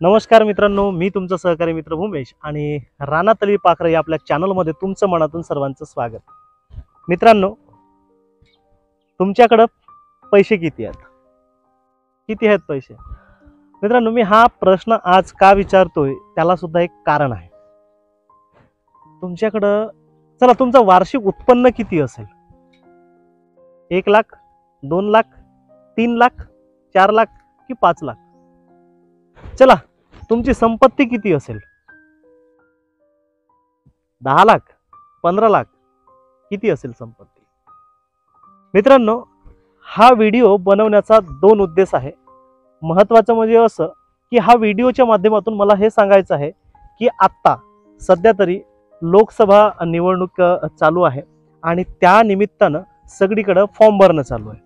नमस्कार मित्रांनो, मी तुमचा सहकारी मित्र भूमेश आणि रानातली पाखरं या आपल्या चॅनलमध्ये तुमचं मनातून सर्वांचं स्वागत. मित्रांनो, तुमच्याकडं पैसे किती आहेत? किती आहेत पैसे? मित्रांनो, मी हा प्रश्न आज का विचारतोय त्याला सुद्धा एक कारण आहे. तुमच्याकडं चला तुमचं वार्षिक उत्पन्न किती असेल? 1 लाख, 2 लाख, 3 लाख, 4 लाख की 5 लाख? चला तुमची संपत्ती किती असेल? 10 लाख, 15 लाख किती असेल संपत्ती? मित्रांनो, हा व्हिडिओ बनवण्याचा 2 उद्देश आहे. महत्त्वाचं म्हणजे असं की हा व्हिडिओच्या माध्यमातून मला हे सांगायचं आहे की आत्ता सध्या तरी लोकसभा निवडणूक चालू आहे आणि त्या निमित्तानं सगळीकडे फॉर्म भरणं चालू आहे.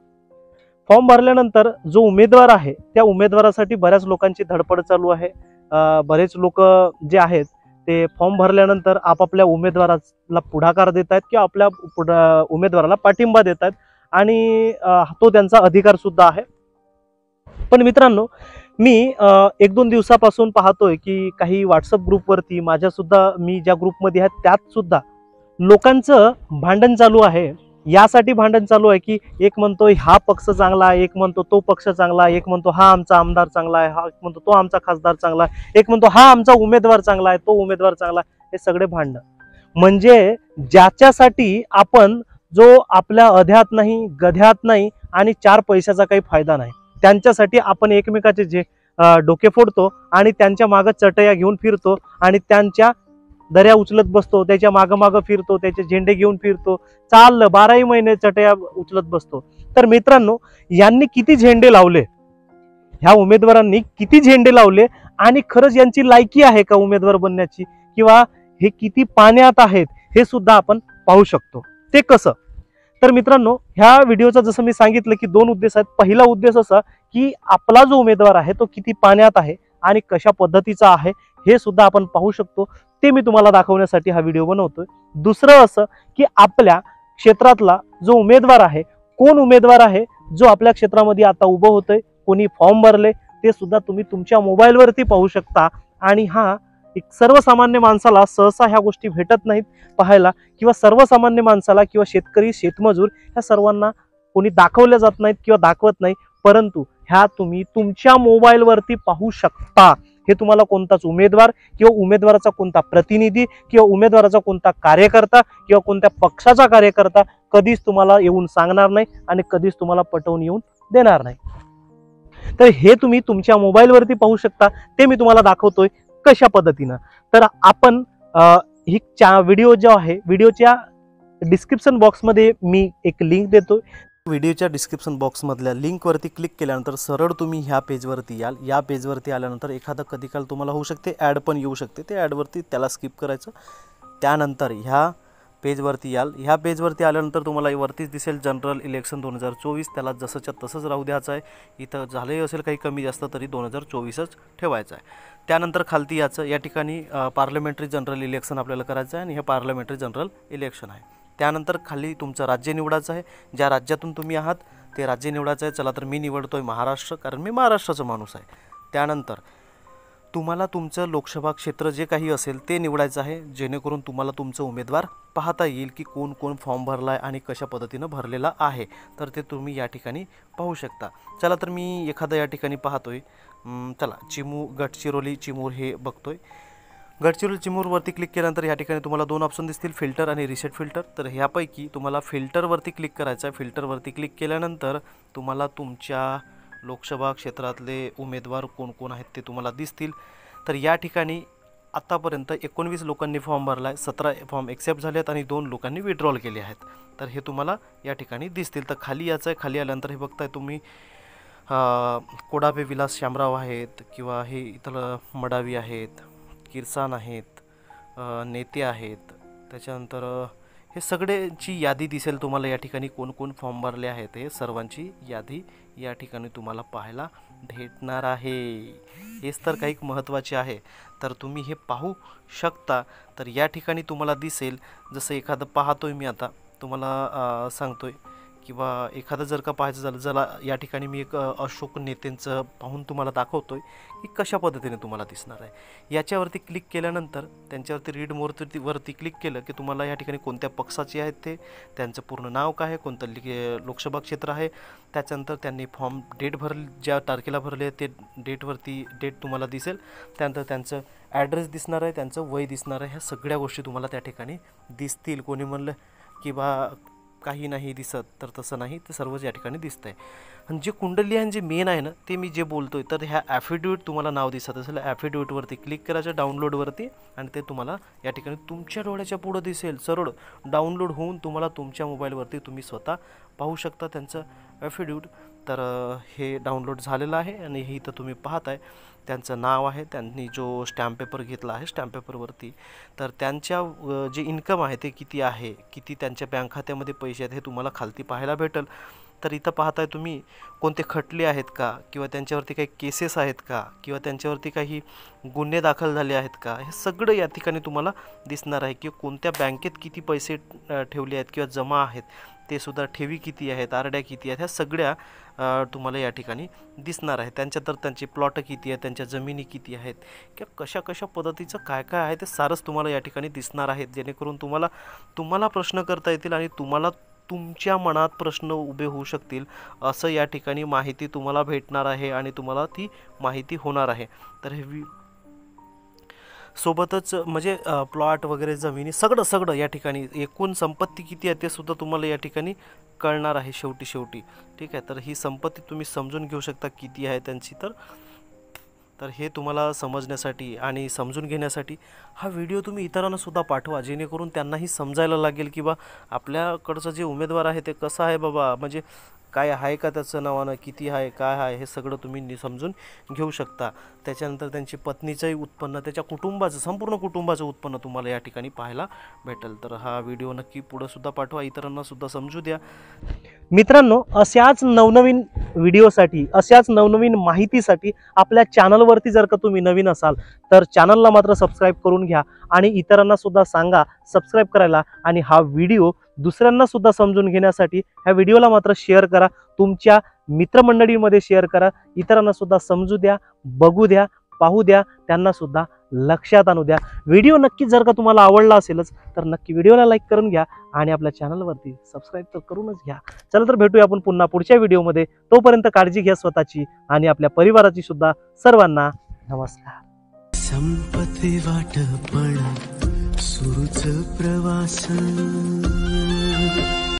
फॉर्म भरल्यानंतर जो उमेदवार आहे त्या उमेदवारासाठी बऱ्याच लोकांची धडपड चालू आहे. बरेच लोक जे आहेत ते फॉर्म भरल्यानंतर आपापल्या उमेदवाराला पुढाकार देत आहेत किंवा आपल्या उमेदवाराला पाठिंबा देत आहेत आणि तो त्यांचा अधिकार सुद्धा आहे. पण मित्रांनो, मी 1-2 दिवसापासून पाहतोय की काही व्हॉट्सअप ग्रुपवरती मी ज्या ग्रुपमध्ये आहे त्यात सुद्धा लोकांचं भांडण चालू आहे. यासाठी भांडण चालू आहे की एक म्हणतो हा पक्ष चांगला आहे, एक म्हणतो तो पक्ष चांगला आहे, एक म्हणतो हा आमचा आमदार चांगला आहे, हा म्हणतो तो आमचा खासदार चांगला आहे, एक म्हणतो हा आमचा उमेदवार चांगला आहे, तो उमेदवार चांगला आहे. हे सगळे भांडण म्हणजे ज्याच्यासाठी आपण जो आपल्या अध्यात नाही, गध्यात नाही आणि 4 पैशाचा काही फायदा नाही, त्यांच्यासाठी आपण एकमेकाचे जे डोके फोडतो आणि त्यांच्या मागे चटया घेऊन फिरतो आणि त्यांच्या दर्या उचलत बसतो, त्याच्या मागं फिरतो, त्याचे झेंडे घेऊन फिरतो, चाललं 12ही महिने चटया उचलत बसतो. तर मित्रांनो, यांनी किती झेंडे लावले, ह्या उमेदवारांनी किती झेंडे लावले आणि खरंच यांची लायकी आहे का उमेदवार बनण्याची किंवा हे किती पाण्यात आहेत हे सुद्धा आपण पाहू शकतो. ते कसं? तर मित्रांनो, ह्या व्हिडिओचा जसं मी सांगितलं की 2 उद्देश आहेत. पहिला उद्देश असा की आपला जो उमेदवार आहे तो किती पाण्यात आहे आणि कशा पद्धतीचा आहे हे सुद्धा आपण पाहू शकतो. ते मी तुम्हाला दाखवण्यासाठी हा व्हिडिओ बनवतोय. दुसरं असं की आपल्या क्षेत्रातला जो उमेदवार आहे, कोण उमेदवार आहे जो आपल्या क्षेत्रामध्ये आता उभं होतोय, कोणी फॉर्म भरले ते सुद्धा तुम्ही तुमच्या मोबाईलवरती पाहू शकता. आणि हा एक सर्वसामान्य माणसाला सहसा ह्या गोष्टी भेटत नाहीत पाहायला किंवा सर्वसामान्य माणसाला किंवा शेतकरी शेतमजूर ह्या सर्वांना कोणी दाखवल्या जात नाहीत किंवा दाखवत नाही, परंतु ह्या तुम्ही तुमच्या मोबाईलवरती पाहू शकता. हे तुम्हाला कोणताच उमेदवार किंवा उमेदवाराचा कोणता प्रतिनिधी किंवा उमेदवाराचा कोणता कार्यकर्ता किंवा कोणत्या पक्षाचा कार्यकर्ता कधीच तुम्हाला येऊन सांगणार नाही आणि कधीच तुम्हाला पटवून येऊन देणार नाही. तर हे तुम्ही तुमच्या मोबाईलवरती पाहू शकता. ते मी तुम्हाला दाखवतोय कशा पद्धतीनं. तर आपण ही व्हिडिओ जो आहे व्हिडिओच्या डिस्क्रिप्शन बॉक्समध्ये मी एक लिंक देतोय. व्हिडिओच्या डिस्क्रिप्शन बॉक्समधल्या लिंकवरती क्लिक केल्यानंतर सरळ तुम्ही ह्या पेजवरती याल. या पेजवरती आल्यानंतर एखादं कधी काल तुम्हाला होऊ शकते ॲड पण येऊ शकते, ते ॲडवरती त्याला स्किप करायचं. त्यानंतर ह्या पेजवरती याल. ह्या पेजवरती आल्यानंतर तुम्हाला वरतीच दिसेल जनरल इलेक्शन 2024, त्याला जसंच्या तसंच राहू द्यायचं आहे. इथं झालंही असेल काही कमी जास्त तरी 2024च ठेवायचं आहे. त्यानंतर खालती याचं या ठिकाणी पार्लमेंटरी जनरल इलेक्शन आपल्याला करायचं आहे आणि हे पार्लमेंटरी जनरल इलेक्शन आहे. त्यानंतर खाली तुमचं राज्य निवडायचं आहे. ज्या राज्यातून तुम्ही आहात ते राज्य निवडायचं आहे. चला तर मी निवडतोय महाराष्ट्र, कारण मी महाराष्ट्राचा माणूस आहे. त्यानंतर तुम्हाला तुमचं लोकसभा क्षेत्र जे काही असेल ते निवडायचं आहे, जेणेकरून तुम्हाला तुमचं उमेदवार पाहता येईल की कोण कोण फॉर्म भरला आहे आणि कशा पद्धतीनं भरलेला आहे. तर ते तुम्ही या ठिकाणी पाहू शकता. चला तर मी एखादं या ठिकाणी पाहतोय. चला गडचिरोली चिमूर हे बघतोय. गडचिरोली चिमूरवरती क्लिक केल्यानंतर या ठिकाणी तुम्हाला 2 ऑप्शन दिसतील, फिल्टर आणि रिसेट फिल्टर. तर ह्यापैकी तुम्हाला फिल्टरवरती क्लिक करायचं आहे. फिल्टरवरती क्लिक केल्यानंतर तुम्हाला तुमच्या लोकसभा क्षेत्रातले उमेदवार कोण कोण आहेत ते तुम्हाला दिसतील. तर या ठिकाणी आत्तापर्यंत 19 लोकांनी फॉर्म भरला आहे, 17 फॉर्म एक्सेप्ट झाले आहेत आणि 2 लोकांनी विड्रॉल केले आहेत. तर हे तुम्हाला या ठिकाणी दिसतील. तर खाली याचं आहे. खाली आल्यानंतर हे बघताय तुम्ही कोडाबे विलास शामराव आहेत किंवा हे इथलं मडावी आहेत, किरसान आहेत, नेते आहेत. त्याच्यानंतर हे सगळ्यांची यादी दिसेल तुम्हाला या ठिकाणी. कोण कोण फॉर्म भरले आहेत हे सर्वांची यादी या ठिकाणी तुम्हाला पाहायला भेटणार आहे. हेच तर काही महत्त्वाचे आहे, तर तुम्ही हे पाहू शकता. तर या ठिकाणी तुम्हाला दिसेल, जसं एखादं पाहतोय मी आता तुम्हाला सांगतोय किंवा एखादं जर का पाहायचं झालं, जरा या ठिकाणी मी एक अशोक नेतेंचं पाहून तुम्हाला दाखवतोय की कशा पद्धतीने तुम्हाला दिसणार आहे। याच्यावरती क्लिक केल्यानंतर त्यांच्यावरती रीड मोरवरती क्लिक केलं की तुम्हाला या ठिकाणी कोणत्या पक्षाचे आहेत ते, त्यांचं पूर्ण नाव काय आहे, कोणतं लोकसभा क्षेत्र आहे, त्याच्यानंतर त्यांनी फॉर्म डेट ज्या तारखेला भरले ते डेट तुम्हाला दिसेल, त्यानंतर त्यांचं ॲड्रेस दिसणार आहे, त्यांचं वय दिसणार आहे, ह्या सगळ्या गोष्टी तुम्हाला त्या ठिकाणी दिसतील। कोणी म्हणलं की बा काही नाही दिसत, तर तसं नाही, ते सर्वच या ठिकाणी दिसतं आहे। आणि जे कुंडली आहे जे मेन आहे ना ते मी जे बोलतोय, तर ह्या ॲफिडेविट तुम्हाला नाव दिसत असेल, ॲफिडेविटवरती क्लिक करायचं डाउनलोडवरती, आणि ते तुम्हाला या ठिकाणी तुमच्या डोळ्याच्या पुढं दिसेल, सरळ डाउनलोड होऊन तुम्हाला तुमच्या मोबाईलवरती तुम्ही स्वतः पाहू शकता त्यांचं ॲफिडेविट। तर हे डाउनलोड झालेलं आहे आणि हे इथं तुम्ही पाहताय त्यांचं नाव आहे, त्यांनी जो स्टॅम्प पेपर घेतला आहे स्टॅम्प पेपरवरती, तर त्यांच्या जे इन्कम आहे ते किती आहे, किती त्यांच्या बँक खात्यामध्ये पैसे आहेत हे तुम्हाला खालती पाहायला भेटेल। तर इथं पाहताय तुम्ही कोणते खटले आहेत का, किंवा त्यांच्यावरती काही केसेस आहेत का, किंवा त्यांच्यावरती काही गुन्हे दाखल झाले आहेत का, हे सगळं या ठिकाणी तुम्हाला दिसणार आहे। किंवा कोणत्या बँकेत किती पैसे ठेवले आहेत किंवा जमा आहेत ते सुद्धा, ठेवी किती आहेत, आरड्या किती आहेत, ह्या सगळ्या तुम्हाला या ठिकाणी दिसणार आहे। तर त्यांचे प्लॉट किती आहेत, त्यांच्या जमिनी किती आहेत, किंवा कशा पद्धतीचं काय काय आहे ते सारंच तुम्हाला या ठिकाणी दिसणार आहेत, जेणेकरून तुम्हाला प्रश्न करता येतील आणि तुम्हाला तुमच्या मनात प्रश्न उभे होऊ शकतील असं या ठिकाणी माहिती तुम्हाला भेटणार आहे आणि तुम्हाला ती माहिती होणार आहे। तर हे सोबतच म्हणजे प्लॉट वगैरे जमिनी सगळं या ठिकाणी एकूण संपत्ती किती आहे ते सुद्धा तुम्हाला या ठिकाणी कळणार आहे शेवटी, ठीक आहे। तर ही संपत्ती तुम्ही समजून घेऊ शकता किती आहे त्यांची। तर हे तुम्हाला समजण्यासाठी आणि समजून घेण्यासाठी हा व्हिडिओ तुम्ही इतरांना सुद्धा पाठवा, जेणेकरून त्यांनाही समजायला लागेल की बा आपल्याकडचं जे उमेदवार आहे ते कसं आहे बाबा, म्हणजे काय आहे का त्याचं नावानं, किती आहे, काय आहे, हे सगळं तुम्ही समजून घेऊ शकता। त्याच्यानंतर त्यांची पत्नीचंही उत्पन्न, त्याच्या कुटुंबाचं, संपूर्ण कुटुंबाचं उत्पन्न तुम्हाला या ठिकाणी पाहायला भेटेल। तर हा व्हिडिओ नक्की पुढे सुद्धा पाठवा, इतरांना सुद्धा समजू द्या। मित्रांनो, अशाच नवनवीन व्हिडिओसाठी, अशाच नवनवीन माहितीसाठी आपल्या चॅनलवरती जर का तुम्ही नवीन असाल तर चॅनलला मात्र सबस्क्राईब करून घ्या आणि इतरांना सुद्धा सांगा सबस्क्राईब करायला। आणि हा व्हिडिओ दुसऱ्यांना सुद्धा समजून घेण्यासाठी ह्या व्हिडिओला मात्र शेअर करा, तुमच्या मित्रमंडळीमध्ये शेअर करा, इतरांना सुद्धा समजू द्या, बघू द्या, पाहू द्या, त्यांना सुद्धा लक्षात आणू द्या। व्हिडिओ नक्की जर का तुम्हाला आवडला असेलच तर नक्की व्हिडिओला लाईक करून घ्या आणि आपल्या चॅनलवरती सबस्क्राईब तर करूनच घ्या। चला तर भेटूया आपण पुन्हा पुढच्या व्हिडिओमध्ये, तोपर्यंत काळजी घ्या स्वतःची आणि आपल्या परिवाराची सुद्धा। सर्वांना नमस्कार। संपत्ती वाटपण सुरूच प्रवास